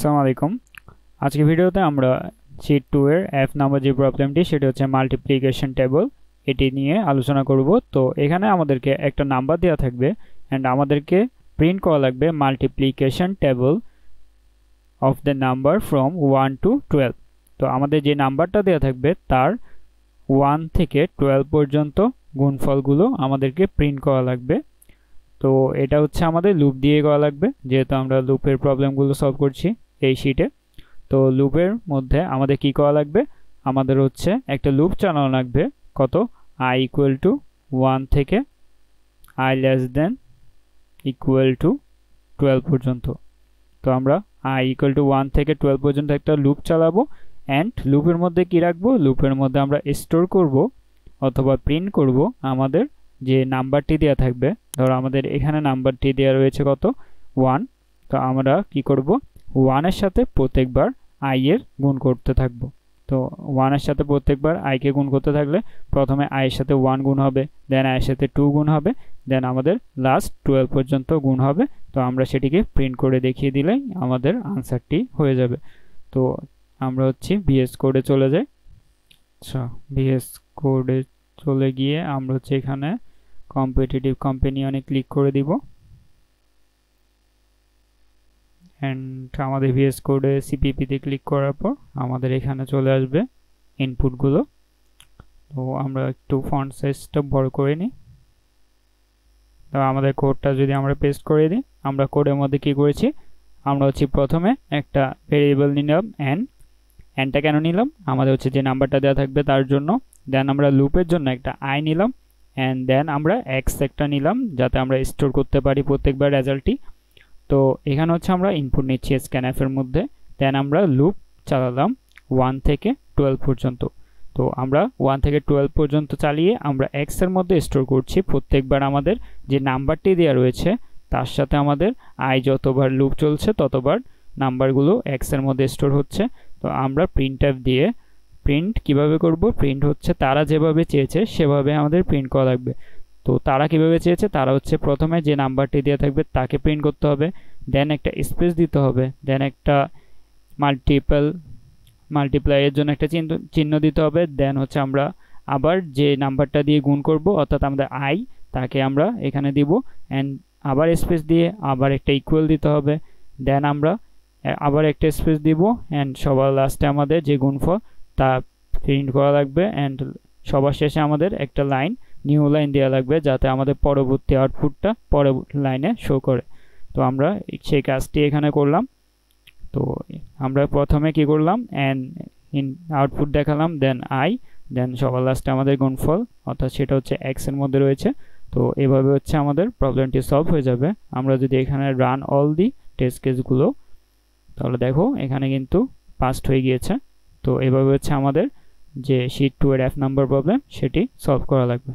আসসালামু আলাইকুম। আজকে ভিডিওতে আমরা শীট 2 এর এফ নাম্বার যে প্রবলেমটি সেটা হচ্ছে মাল্টিপ্লিকেশন টেবল এটি নিয়ে আলোচনা করব। তো এখানে আমাদেরকে একটা নাম্বার দেওয়া থাকবে এন্ড আমাদেরকে প্রিন্ট করা লাগবে multiplication table of the number from 1 to 12। তো আমাদের যে নাম্বারটা দেওয়া থাকবে তার 1 থেকে 12 পর্যন্ত গুণফলগুলো আমাদেরকে প্রিন্ট করা লাগবে। তো এটা হচ্ছে আমাদের লুপ দিয়ে করা লাগবে, যেহেতু আমরা লুপের প্রবলেমগুলো সলভ করছি এই শীটে। তো লুপের মধ্যে আমাদের কি করা লাগবে, আমাদের হচ্ছে একটা লুপ চালানো লাগবে কত i ইকুয়াল টু 1 থেকে i less than equal to 12 পর্যন্ত। তো আমরা i ইকুয়াল টু 1 থেকে 12 পর্যন্ত একটা লুপ চালাবো এন্ড লুপের মধ্যে কি রাখবো, লুপের মধ্যে আমরা স্টোর করব অথবা প্রিন্ট করব আমাদের যে নাম্বারটি দেওয়া থাকবে। ধরো আমাদের এখানে নাম্বারটি দেওয়া রয়েছে কত 1। তো আমরা কি করব, 1 এর সাথে প্রত্যেকবার i এর গুণ করতে থাকব। তো 1 এর সাথে প্রত্যেকবার i কে গুণ করতে থাকলে প্রথমে i এর সাথে 1 গুণ হবে, দেন i এর সাথে 2 গুণ হবে, দেন আমাদের লাস্ট 12 পর্যন্ত গুণ হবে। তো আমরা সেটিকে প্রিন্ট করে দেখিয়ে দিলেই আমাদের আনসারটি হয়ে যাবে। তো আমরা হচ্ছে ভিএস কোডে চলে যাই। আচ্ছা, ভিএস কোডে চলে গিয়ে আমরা হচ্ছে এখানে কম্পিটিটিভ কম্পেনিয়নে ক্লিক করে দিব এন্ড আমাদের ভিএস কোডে সিপিপি তে ক্লিক করার পর আমাদের এখানে চলে আসবে ইনপুটগুলো। তো আমরা একটু ফন্ট সাইজটা বড় করে নিই। তো আমাদের কোডটা যদি আমরা পেস্ট করে দিই, আমরা কোডের মধ্যে কি করেছি, আমরা হচ্ছে প্রথমে একটা ভেরিয়েবল নিলাম এনটা কেন নিলাম, আমাদের হচ্ছে যে নাম্বারটা দেওয়া থাকবে তার জন্য। দেন আমরা লুপের জন্য একটা i নিলাম এন্ড দেন আমরা x একটা নিলাম যাতে আমরা স্টোর করতে পারি প্রত্যেকবার রেজাল্টটি। তো এখানে হচ্ছে আমরা ইনপুট নিচ্ছি scanf এর মধ্যে, দেন আমরা লুপ চালালাম 1 থেকে 12 পর্যন্ত। তো আমরা 1 থেকে 12 পর্যন্ত চালিয়ে আমরা x এর মধ্যে স্টোর করছি প্রত্যেকবার আমাদের যে নাম্বারটি দেওয়া রয়েছে তার সাথে আমাদের i যতবার লুপ চলছে ততবার নাম্বারগুলো x এর মধ্যে স্টোর হচ্ছে। তো আমরা printf দিয়ে প্রিন্ট কিভাবে করব, প্রিন্ট হচ্ছে তারা যেভাবে চেয়েছে সেভাবে আমাদের প্রিন্ট করা লাগবে। তো তারা কিভাবে চেয়েছে, তারা হচ্ছে প্রথমে যে নাম্বারটি দেওয়া থাকবে তাকে প্রিন্ট করতে হবে, দেন একটা স্পেস দিতে হবে, দেন একটা মাল্টিপ্লাইয়ের জন্য একটা চিহ্ন দিতে হবে, দেন হচ্ছে আমরা আবার যে নাম্বারটা দিয়ে গুণ করব অর্থাৎ আমাদের i তাকে আমরা এখানে দিব এন্ড আবার স্পেস দিয়ে আবার একটা ইকুয়াল দিতে হবে, দেন আমরা আবার একটা স্পেস দিব এন্ড সবার লাস্টে আমাদের যে গুণফল তা প্রিন্ট করা লাগবে এন্ড সবার শেষে আমাদের একটা নিউ লাইন দেওয়া লাগবে যাতে আমাদের পরবর্তী আউটপুটটা পরের লাইনে শো করে। তো আমরা সেই কাজটি এখানে করলাম। তো আমরা প্রথমে কি করলাম, আউটপুট দেখালাম, দেন সবার লাস্টে আমাদের গুণফল অর্থাৎ সেটা হচ্ছে x এর মধ্যে রয়েছে। তো এভাবে হচ্ছে আমাদের প্রবলেমটি সলভ হয়ে যাবে। আমরা যদি এখানে রান অল দি টেস্ট কেসগুলো, তাহলে দেখো এখানে কিন্তু পাস্ট হয়ে গিয়েছে। তো এভাবে হচ্ছে আমাদের যে শীট 2 এর এফ নাম্বার প্রবলেম সেটি সলভ করা লাগবে।